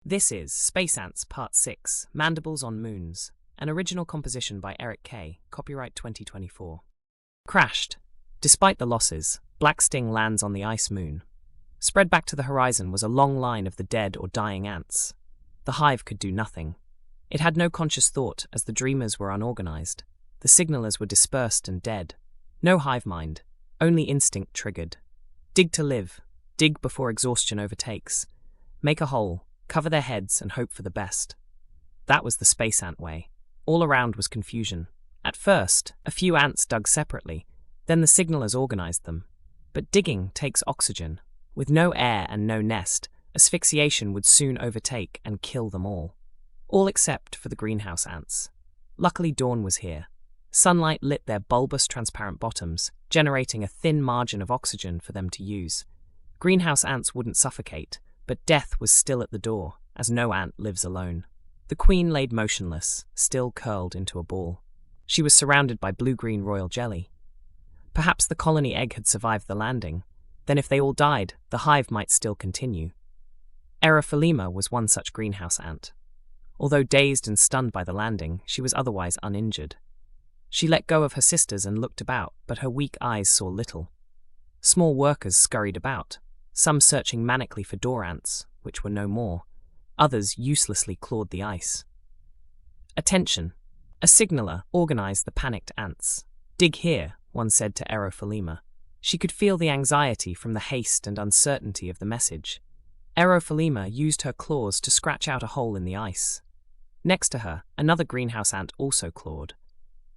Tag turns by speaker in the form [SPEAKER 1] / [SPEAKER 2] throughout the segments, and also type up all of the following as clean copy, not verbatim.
[SPEAKER 1] This is Space Ants Part 6, Mandibles on Moons, an original composition by Eric Kay, copyright 2024. Crashed. Despite the losses, Black Sting lands on the ice moon. Spread back to the horizon was a long line of the dead or dying ants. The hive could do nothing. It had no conscious thought as the dreamers were unorganized. The signalers were dispersed and dead. No hive mind, only instinct triggered. Dig to live. Dig before exhaustion overtakes. Make a hole. Cover their heads and hope for the best. That was the space ant way. All around was confusion. At first, a few ants dug separately, then the signalers organized them. But digging takes oxygen. With no air and no nest, asphyxiation would soon overtake and kill them all. All except for the greenhouse ants. Luckily, dawn was here. Sunlight lit their bulbous, transparent bottoms, generating a thin margin of oxygen for them to use. Greenhouse ants wouldn't suffocate, but death was still at the door, as no ant lives alone. The queen laid motionless, still curled into a ball. She was surrounded by blue-green royal jelly. Perhaps the colony egg had survived the landing. Then if they all died, the hive might still continue. Erythrolema was one such greenhouse ant. Although dazed and stunned by the landing, she was otherwise uninjured. She let go of her sisters and looked about, but her weak eyes saw little. Small workers scurried about, some searching manically for door ants, which were no more. Others uselessly clawed the ice. Attention! A signaler organized the panicked ants. Dig here, one said to Erythrolema. She could feel the anxiety from the haste and uncertainty of the message. Erythrolema used her claws to scratch out a hole in the ice. Next to her, another greenhouse ant also clawed.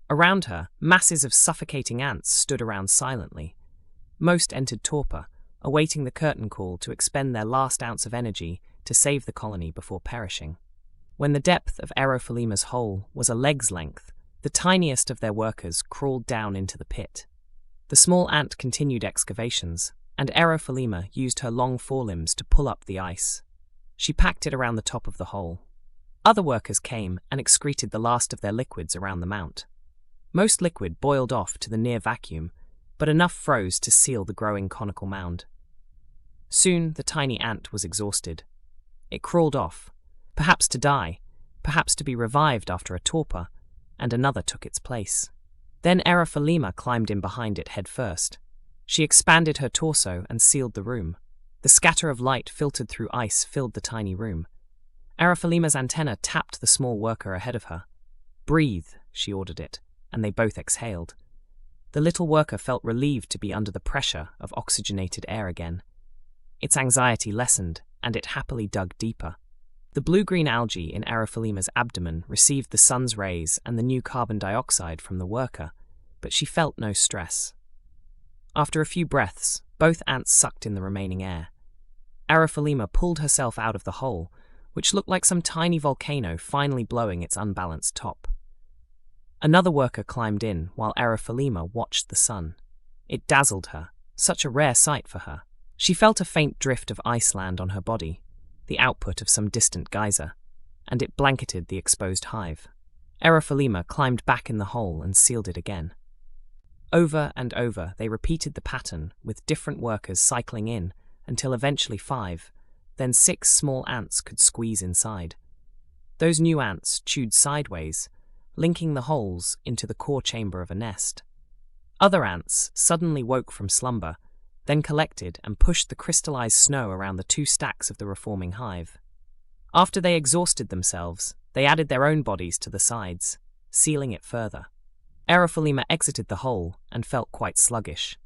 [SPEAKER 1] Around her, masses of suffocating ants stood around silently. Most entered torpor, awaiting the curtain call to expend their last ounce of energy to save the colony before perishing. When the depth of Erythrolema's hole was a leg's length, the tiniest of their workers crawled down into the pit. The small ant continued excavations, and Erythrolema used her long forelimbs to pull up the ice. She packed it around the top of the hole. Other workers came and excreted the last of their liquids around the mount. Most liquid boiled off to the near vacuum, but enough froze to seal the growing conical mound. Soon the tiny ant was exhausted. It crawled off, perhaps to die, perhaps to be revived after a torpor, and another took its place. Then Erythrolema climbed in behind it head first. She expanded her torso and sealed the room. The scatter of light filtered through ice filled the tiny room. Erythrolema's antenna tapped the small worker ahead of her. "Breathe," she ordered it, and they both exhaled. The little worker felt relieved to be under the pressure of oxygenated air again. Its anxiety lessened, and it happily dug deeper. The blue-green algae in Erythrolema's abdomen received the sun's rays and the new carbon dioxide from the worker, but she felt no stress. After a few breaths, both ants sucked in the remaining air. Erythrolema pulled herself out of the hole, which looked like some tiny volcano finally blowing its unbalanced top. Another worker climbed in while Erythrolema watched the sun. It dazzled her, such a rare sight for her. She felt a faint drift of ice land on her body, the output of some distant geyser, and it blanketed the exposed hive. Erythrolema climbed back in the hole and sealed it again. Over and over they repeated the pattern, with different workers cycling in, until eventually 5, then 6 small ants could squeeze inside. Those new ants chewed sideways, linking the holes into the core chamber of a nest. Other ants suddenly woke from slumber, then collected and pushed the crystallized snow around the 2 stacks of the reforming hive. After they exhausted themselves, they added their own bodies to the sides, sealing it further. Erythrolema exited the hole and felt quite sluggish.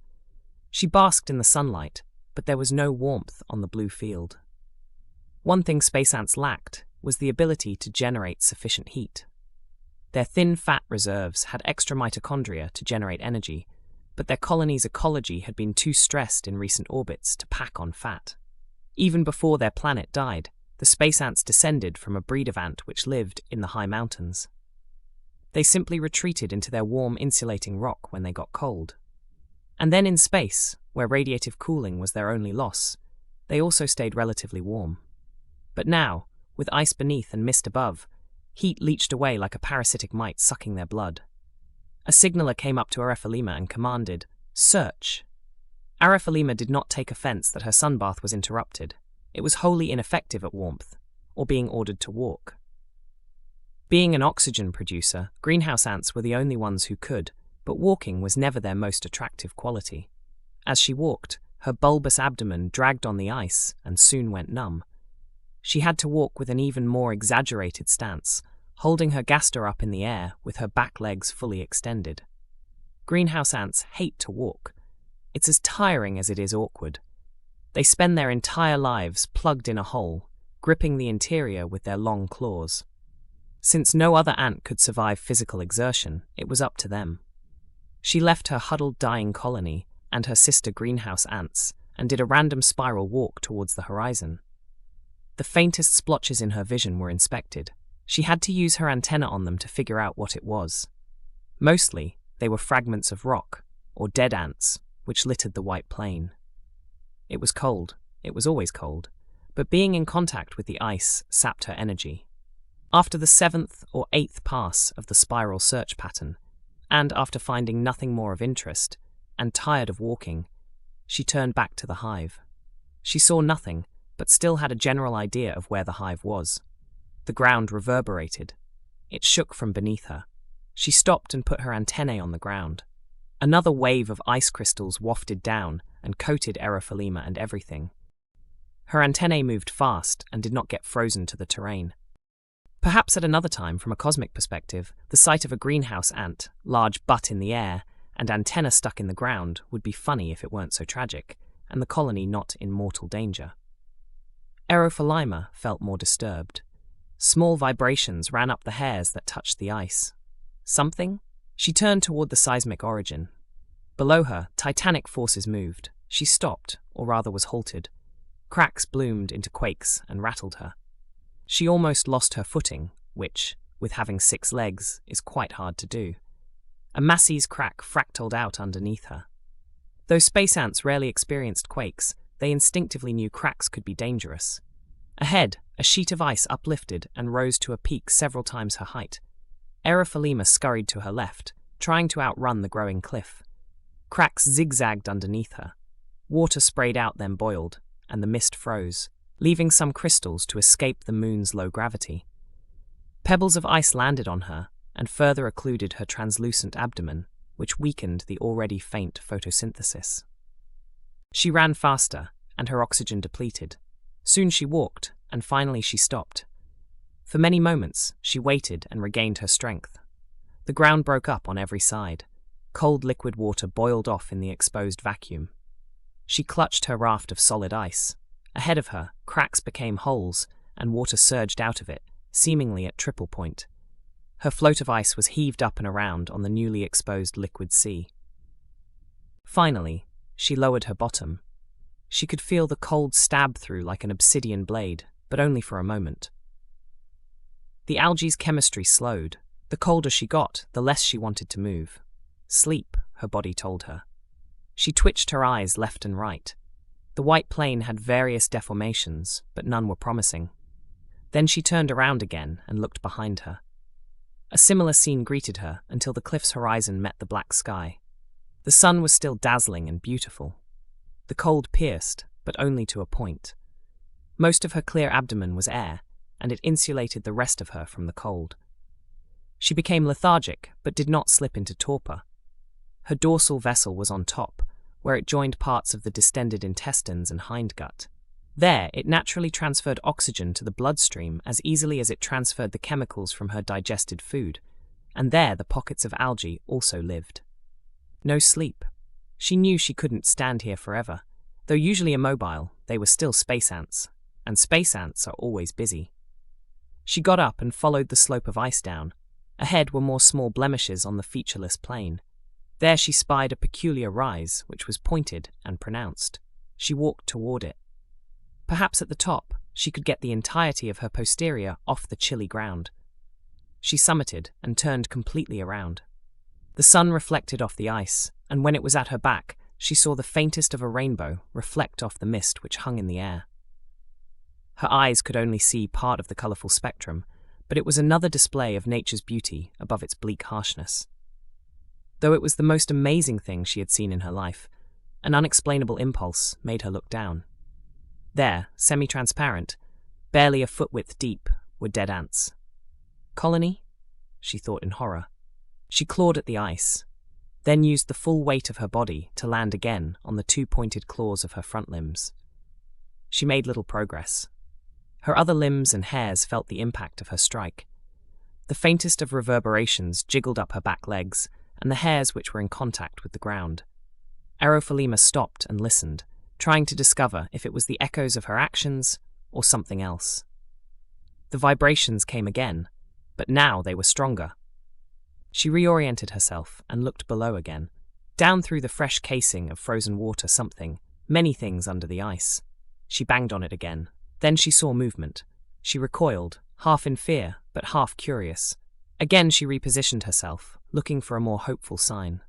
[SPEAKER 1] She basked in the sunlight, but there was no warmth on the blue field. One thing space ants lacked was the ability to generate sufficient heat. Their thin fat reserves had extra mitochondria to generate energy, but their colony's ecology had been too stressed in recent orbits to pack on fat. Even before their planet died, the space ants descended from a breed of ant which lived in the high mountains. They simply retreated into their warm insulating rock when they got cold. And then in space, where radiative cooling was their only loss, they also stayed relatively warm. But now, with ice beneath and mist above, heat leached away like a parasitic mite sucking their blood. A signaler came up to Erythrolema and commanded, "Search." Erythrolema did not take offense that her sunbath was interrupted. It was wholly ineffective at warmth. or being ordered to walk. Being an oxygen producer, greenhouse ants were the only ones who could, but walking was never their most attractive quality. As she walked, her bulbous abdomen dragged on the ice and soon went numb. She had to walk with an even more exaggerated stance, holding her gaster up in the air with her back legs fully extended. Greenhouse ants hate to walk. It's as tiring as it is awkward. They spend their entire lives plugged in a hole, gripping the interior with their long claws. Since no other ant could survive physical exertion, it was up to them. She left her huddled dying colony and her sister greenhouse ants and did a random spiral walk towards the horizon. The faintest splotches in her vision were inspected. She had to use her antenna on them to figure out what it was. Mostly, they were fragments of rock, or dead ants, which littered the white plain. It was cold. It was always cold. But being in contact with the ice sapped her energy. After the 7th or 8th pass of the spiral search pattern, and after finding nothing more of interest, and tired of walking, she turned back to the hive. She saw nothing, but still had a general idea of where the hive was. The ground reverberated. It shook from beneath her. She stopped and put her antennae on the ground. Another wave of ice crystals wafted down and coated Erythrolema and everything. Her antennae moved fast and did not get frozen to the terrain. Perhaps at another time, from a cosmic perspective, the sight of a greenhouse ant, large butt in the air, and antenna stuck in the ground would be funny if it weren't so tragic, and the colony not in mortal danger. Erythrolema felt more disturbed. Small vibrations ran up the hairs that touched the ice. Something? She turned toward the seismic origin. Below her, titanic forces moved. She stopped, or rather was halted. Cracks bloomed into quakes and rattled her. She almost lost her footing, which, with having 6 legs, is quite hard to do. A massey's crack fractaled out underneath her. Though space ants rarely experienced quakes, they instinctively knew cracks could be dangerous. Ahead, a sheet of ice uplifted and rose to a peak several times her height. Erythrolema scurried to her left, trying to outrun the growing cliff. Cracks zigzagged underneath her. Water sprayed out, then boiled, and the mist froze, leaving some crystals to escape the moon's low gravity. Pebbles of ice landed on her and further occluded her translucent abdomen, which weakened the already faint photosynthesis. She ran faster, and her oxygen depleted. Soon she walked, and finally she stopped. For many moments, she waited and regained her strength. The ground broke up on every side. Cold liquid water boiled off in the exposed vacuum. She clutched her raft of solid ice. Ahead of her, cracks became holes, and water surged out of it, seemingly at triple point. Her float of ice was heaved up and around on the newly exposed liquid sea. Finally, she lowered her bottom. She could feel the cold stab through like an obsidian blade, but only for a moment. The algae's chemistry slowed. The colder she got, the less she wanted to move. Sleep, her body told her. She twitched her eyes left and right. The white plain had various deformations, but none were promising. Then she turned around again and looked behind her. A similar scene greeted her until the cliff's horizon met the black sky. The sun was still dazzling and beautiful. The cold pierced, but only to a point. Most of her clear abdomen was air, and it insulated the rest of her from the cold. She became lethargic, but did not slip into torpor. Her dorsal vessel was on top, where it joined parts of the distended intestines and hindgut. There, it naturally transferred oxygen to the bloodstream as easily as it transferred the chemicals from her digested food, and there the pockets of algae also lived. No sleep. She knew she couldn't stand here forever. Though usually immobile, they were still space ants, and space ants are always busy. She got up and followed the slope of ice down. Ahead were more small blemishes on the featureless plain. There she spied a peculiar rise, which was pointed and pronounced. She walked toward it. Perhaps at the top, she could get the entirety of her posterior off the chilly ground. She summited and turned completely around. The sun reflected off the ice, and when it was at her back, she saw the faintest of a rainbow reflect off the mist which hung in the air. Her eyes could only see part of the colourful spectrum, but it was another display of nature's beauty above its bleak harshness. Though it was the most amazing thing she had seen in her life, an unexplainable impulse made her look down. There, semi-transparent, Barely a foot-width deep were dead ants. Colony? She thought in horror. She clawed at the ice, then used the full weight of her body to land again on the two pointed claws of her front limbs. She made little progress. Her other limbs and hairs felt the impact of her strike. The faintest of reverberations jiggled up her back legs and the hairs which were in contact with the ground. Aerophalema stopped and listened, trying to discover if it was the echoes of her actions or something else. The vibrations came again, but now they were stronger. She reoriented herself and looked below again. Down through the fresh casing of frozen water many things under the ice. She banged on it again. Then she saw movement. She recoiled, half in fear, but half curious. Again she repositioned herself, looking for a more hopeful sign.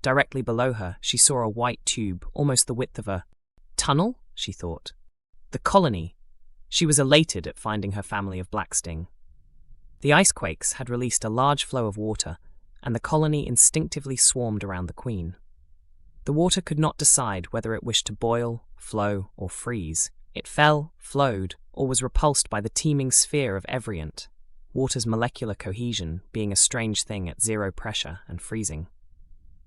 [SPEAKER 1] Directly below her, she saw a white tube, almost the width of a tunnel, she thought. The colony. She was elated at finding her family of blacksting. The icequakes had released a large flow of water, and the colony instinctively swarmed around the queen. The water could not decide whether it wished to boil, flow, or freeze. It fell, flowed, or was repulsed by the teeming sphere of Evriant, water's molecular cohesion being a strange thing at zero pressure and freezing.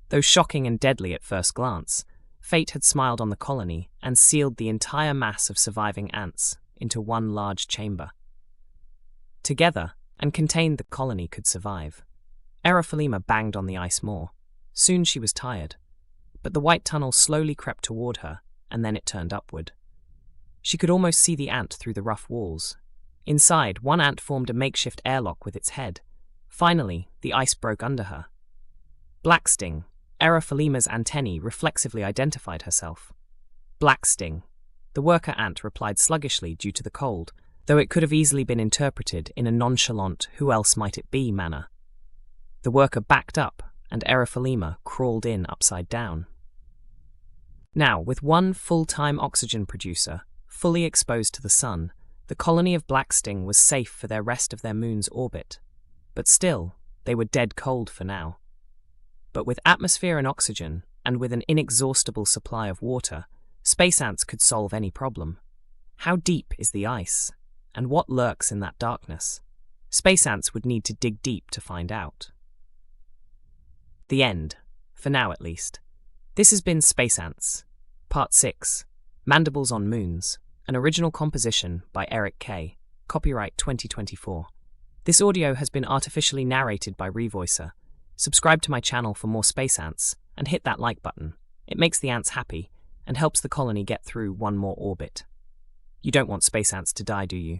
[SPEAKER 1] Though shocking and deadly at first glance, fate had smiled on the colony and sealed the entire mass of surviving ants into one large chamber. Together, and contained, the colony could survive. Aerophalema banged on the ice more. Soon she was tired, but the white tunnel slowly crept toward her, and then it turned upward. She could almost see the ant through the rough walls. Inside, one ant formed a makeshift airlock with its head. Finally, the ice broke under her. Blacksting. Aerophalema's antennae reflexively identified herself. Blacksting. The worker ant replied sluggishly due to the cold, though it could have easily been interpreted in a nonchalant "who else might it be" manner. The worker backed up, and Aerophalema crawled in upside down. Now, with one full-time oxygen producer, fully exposed to the sun, the colony of blacksting was safe for the rest of their moon's orbit. But still, they were dead cold for now. But with atmosphere and oxygen, and with an inexhaustible supply of water, space ants could solve any problem. How deep is the ice? And what lurks in that darkness? Space ants would need to dig deep to find out. The end, for now at least. This has been Space Ants, Part 6, Mandibles on Moons, an original composition by Eric K., copyright 2024. This audio has been artificially narrated by Revoicer. Subscribe to my channel for more Space Ants, and hit that like button. It makes the ants happy, and helps the colony get through one more orbit. You don't want space ants to die, do you?